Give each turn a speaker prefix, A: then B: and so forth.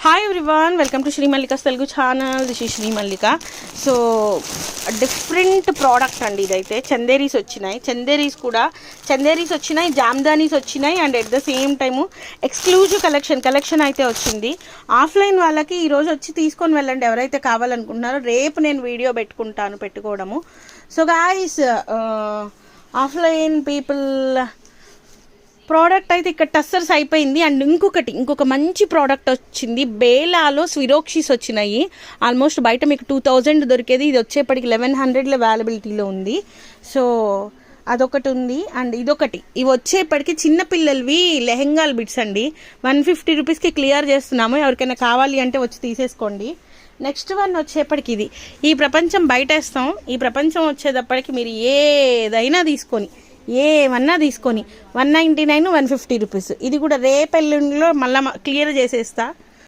A: Hi everyone, welcome to Sri Mallika's Telugu channel. This is Sri Mallika. So different product అండి ఇదైతే. చందేరీస్ వచ్చినాయి, చందేరీస్ వచ్చినాయి, జామ్దానీస్ వచ్చినాయి and at the same time exclusive collection అయితే వచ్చింది. ఆఫ్లైన్ వాళ్ళకి ఈరోజు వచ్చి తీసుకొని వెళ్ళండి ఎవరైతే కావాలనుకుంటున్నారో. రేపు నేను వీడియో పెట్టుకోవడము. So guys, offline people product అయితే ఇక్కడ టస్సర్స్ అయిపోయింది. అండ్ ఇంకొక మంచి ప్రోడక్ట్ వచ్చింది. బేలాలో స్విరోక్షిస్ వచ్చినాయి. ఆల్మోస్ట్ బయట మీకు 2000 దొరికేది, ఇది వచ్చేప్పటికి 1100లో అవైలబిలిటీలో ఉంది. సో అదొకటి ఉంది. అండ్ ఇవి వచ్చేప్పటికి చిన్నపిల్లలవి లెహెంగాల్ బిట్స్ అండి. 150 రూపీస్కి క్లియర్ చేస్తున్నాము. ఎవరికైనా కావాలి అంటే వచ్చి తీసేసుకోండి. నెక్స్ట్ వన్ వచ్చేప్పటికి ఇది. ఈ ప్రపంచం బయటేస్తాం. ఈ ప్రపంచం వచ్చేటప్పటికి మీరు ఏదైనా ఏమన్నా తీసుకొని 199 150 రూపీస్. ఇది కూడా రేపెల్లుండిలో మళ్ళీ క్లియర్ చేసేస్తా.